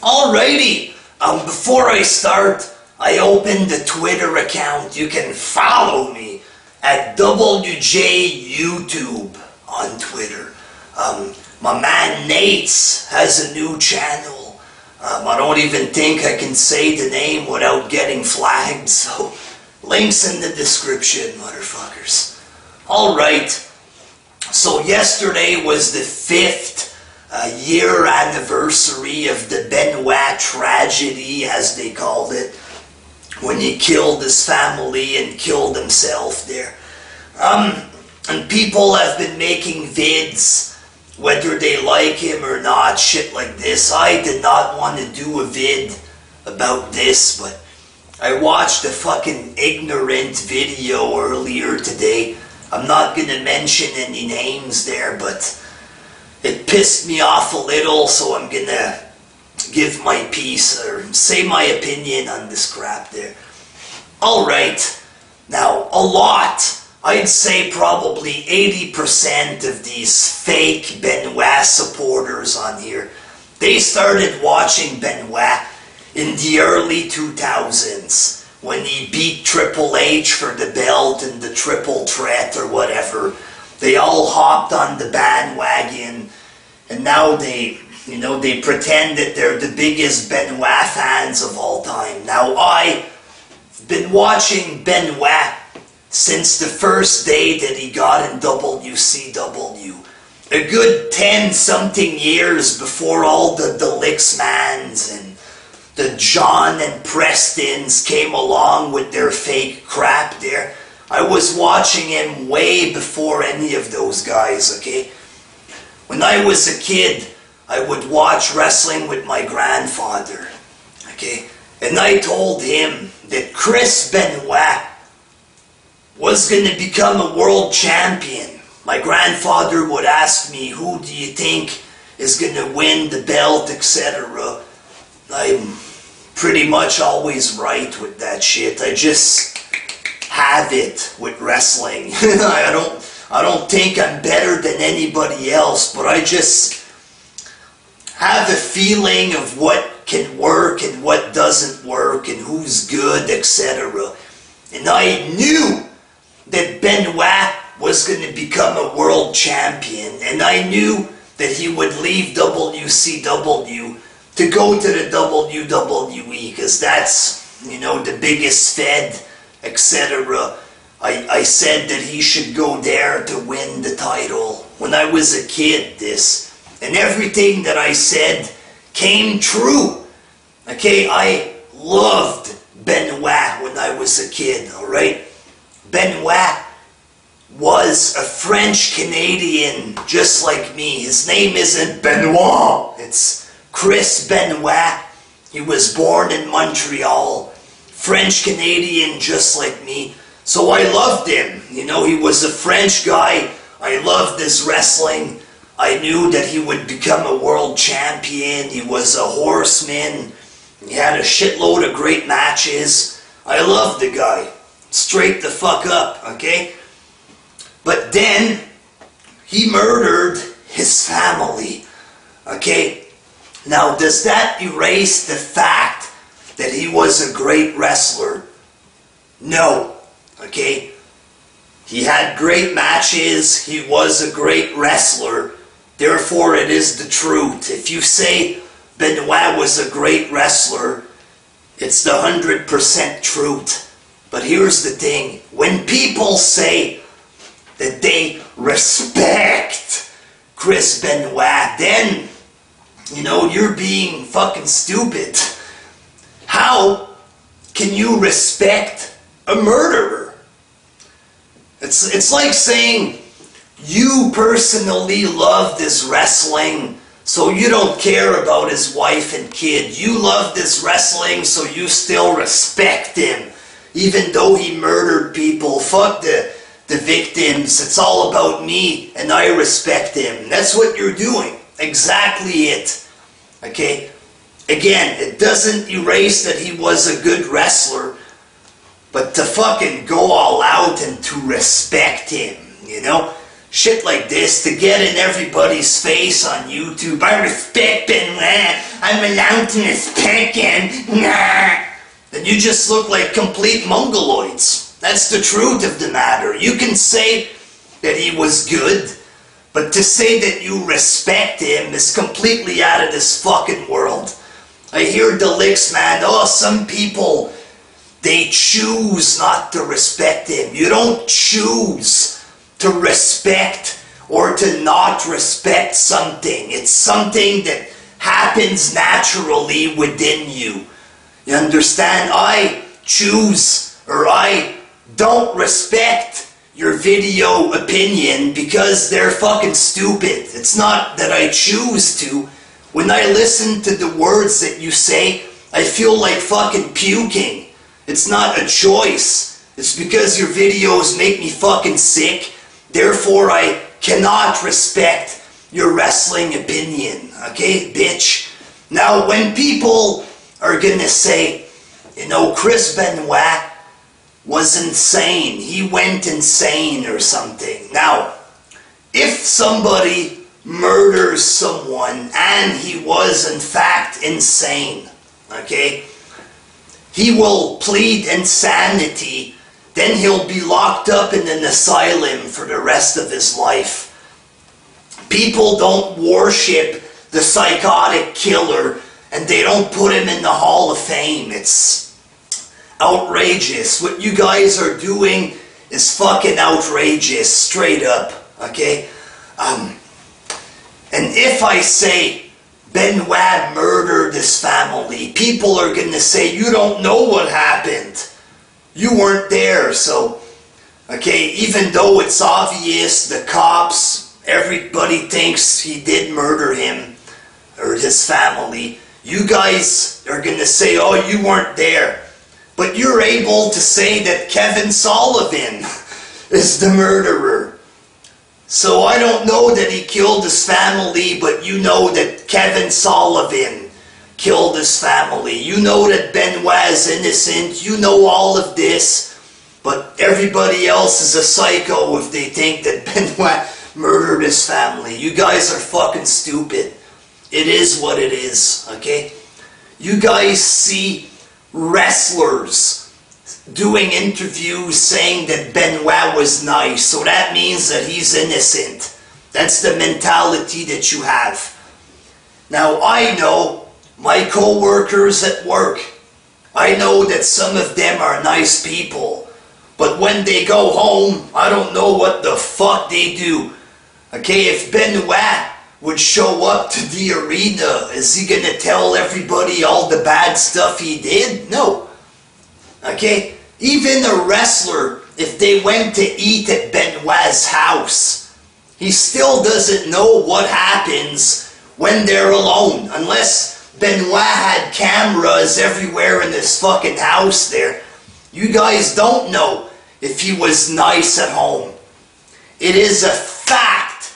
Alrighty, before I start, I opened the Twitter account. You can follow me at WJYouTube on Twitter. My man Nate's has a new channel. I don't even think I can say the name without getting flagged, so links in the description, motherfuckers. Alright, so yesterday was the 5th year anniversary of the Benoit tragedy, as they called it, when he killed his family and killed himself there. And people have been making vids, whether they like him or not, shit like this. I did not want to do a vid about this, but I watched a fucking ignorant video earlier today. I'm not gonna mention any names there, but it pissed me off a little, so I'm gonna give my piece or say my opinion on this crap there. Alright, now a lot, I'd say probably 80% of these fake Benoit supporters on here, they started watching Benoit in the early 2000s when he beat Triple H for the belt and the triple threat or whatever. They all hopped on the bandwagon, and now they pretend that they're the biggest Benoit fans of all time. Now, I've been watching Benoit since the first day that he got in WCW. A good 10-something years before all the Lixmans and the John and Prestons came along with their fake crap there. I was watching him way before any of those guys, okay? When I was a kid, I would watch wrestling with my grandfather, okay? And I told him that Chris Benoit was going to become a world champion. My grandfather would ask me, who do you think is going to win the belt, etc. I'm pretty much always right with that shit. I just have it with wrestling. I don't think I'm better than anybody else, but I just have a feeling of what can work and what doesn't work and who's good, etc. And I knew that Benoit was going to become a world champion, and I knew that he would leave WCW to go to the WWE, because that's, the biggest fed, etc. I said that he should go there to win the title when I was a kid, and everything that I said came true. Okay, I loved Benoit when I was a kid, alright? Benoit was a French-Canadian just like me. His name isn't Benoit, it's Chris Benoit. He was born in Montreal, French-Canadian just like me. So I loved him. He was a French guy. I loved his wrestling. I knew that he would become a world champion. He was a horseman. He had a shitload of great matches. I loved the guy. Straight the fuck up, okay? But then, he murdered his family, okay? Now, does that erase the fact that he was a great wrestler? No, okay? He had great matches, he was a great wrestler, therefore it is the truth. If you say Benoit was a great wrestler, it's the 100% truth. But here's the thing, when people say that they respect Chris Benoit, then, you're being fucking stupid. How can you respect a murderer? It's like saying you personally love this wrestling, so you don't care about his wife and kid. You love this wrestling, so you still respect him, even though he murdered people. Fuck the victims. It's all about me, and I respect him. That's what you're doing. Exactly it. Okay? Again, it doesn't erase that he was a good wrestler, but to fucking go all out and to respect him, shit like this to get in everybody's face on YouTube. I respect Benoit. I'm allowed to respect him. Nah. Then you just look like complete mongoloids. That's the truth of the matter. You can say that he was good, but to say that you respect him is completely out of this fucking world. I hear the licks, man. Oh, some people, they choose not to respect him. You don't choose to respect or to not respect something. It's something that happens naturally within you. You understand? I choose, or I don't respect your video opinion because they're fucking stupid. It's not that I choose to. When I listen to the words that you say, I feel like fucking puking. It's not a choice. It's because your videos make me fucking sick. Therefore, I cannot respect your wrestling opinion. Okay, bitch? Now, when people are gonna say, you know, Chris Benoit was insane. He went insane or something. Now, if somebody murders someone and he was in fact insane, okay, he will plead insanity, then he'll be locked up in an asylum for the rest of his life. People don't worship the psychotic killer and they don't put him in the Hall of Fame. It's outrageous. What you guys are doing is fucking outrageous, straight up, okay? And if I say Benoit murdered his family, people are gonna say, you don't know what happened. You weren't there, so, okay, even though it's obvious, the cops, everybody thinks he did murder him, or his family, you guys are gonna say, oh, you weren't there. But you're able to say that Kevin Sullivan is the murderer. So I don't know that he killed his family, but you know that Kevin Sullivan killed his family. You know that Benoit is innocent. You know all of this. But everybody else is a psycho if they think that Benoit murdered his family. You guys are fucking stupid. It is what it is, okay? You guys see wrestlers doing interviews saying that Benoit was nice, so that means that he's innocent. That's the mentality that you have. Now, I know my co-workers at work, I know that some of them are nice people, but when they go home, I don't know what the fuck they do. Okay, if Benoit would show up to the arena, is he gonna tell everybody all the bad stuff he did? No. Okay? Even a wrestler, if they went to eat at Benoit's house, he still doesn't know what happens when they're alone. Unless Benoit had cameras everywhere in his fucking house there. You guys don't know if he was nice at home. It is a fact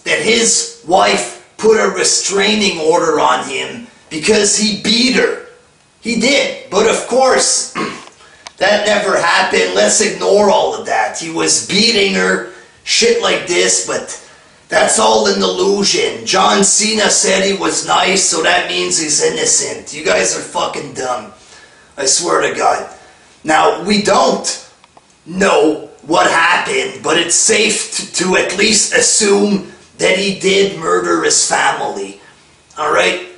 that his wife put a restraining order on him because he beat her. He did. But of course, that never happened. Let's ignore all of that. He was beating her, shit like this, but that's all an illusion. John Cena said he was nice, so that means he's innocent. You guys are fucking dumb. I swear to God. Now, we don't know what happened, but it's safe to at least assume that he did murder his family. Alright?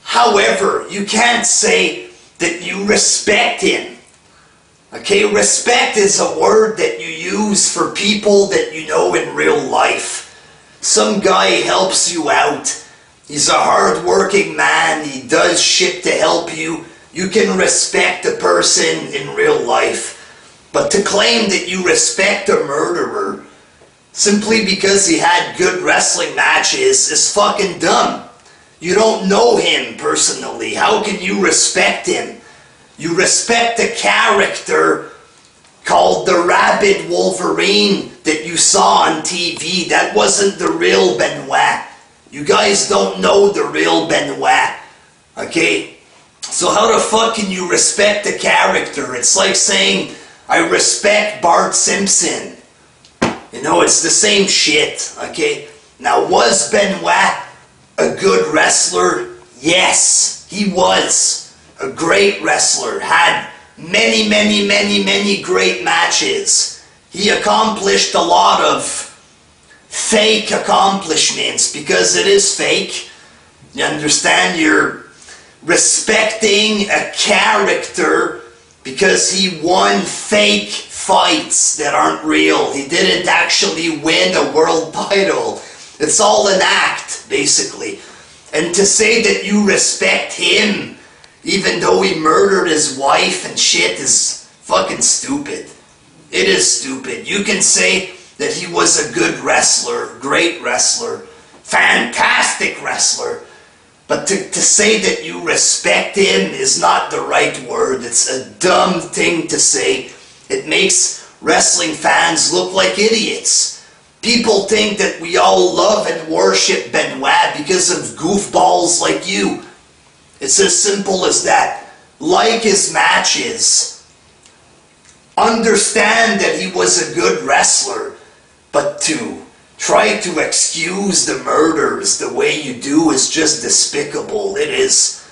However, you can't say that you respect him. Okay? Respect is a word that you use for people that you know in real life. Some guy helps you out. He's a hard-working man. He does shit to help you. You can respect a person in real life. But to claim that you respect a murderer simply because he had good wrestling matches is fucking dumb. You don't know him personally. How can you respect him? You respect a character called the Rabid Wolverine that you saw on TV. That wasn't the real Benoit. You guys don't know the real Benoit. Okay? So how the fuck can you respect a character? It's like saying, I respect Bart Simpson. You know, it's the same shit, okay? Now, was Benoit a good wrestler? Yes, he was a great wrestler. Had many great matches. He accomplished a lot of fake accomplishments, because it is fake. You understand? You're respecting a character because he won fake fights that aren't real. He didn't actually win a world title. It's all an act, basically. And to say that you respect him, even though he murdered his wife and shit, is fucking stupid. It is stupid. You can say that he was a good wrestler, great wrestler, fantastic wrestler, but to say that you respect him is not the right word. It's a dumb thing to say. It makes wrestling fans look like idiots. People think that we all love and worship Benoit because of goofballs like you. It's as simple as that. Like his matches. Understand that he was a good wrestler, but to try to excuse the murders the way you do is just despicable. It is.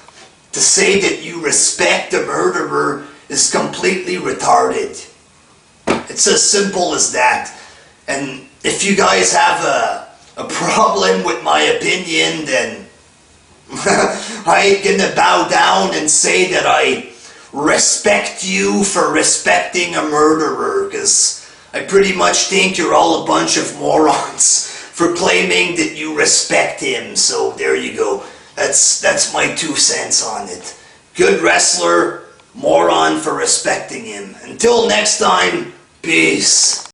To say that you respect the murderer is completely retarded. It's as simple as that. And if you guys have a problem with my opinion, then I ain't gonna bow down and say that I respect you for respecting a murderer, because I pretty much think you're all a bunch of morons for claiming that you respect him. So there you go. That's my 2 cents on it. Good wrestler, moron for respecting him. Until next time, peace.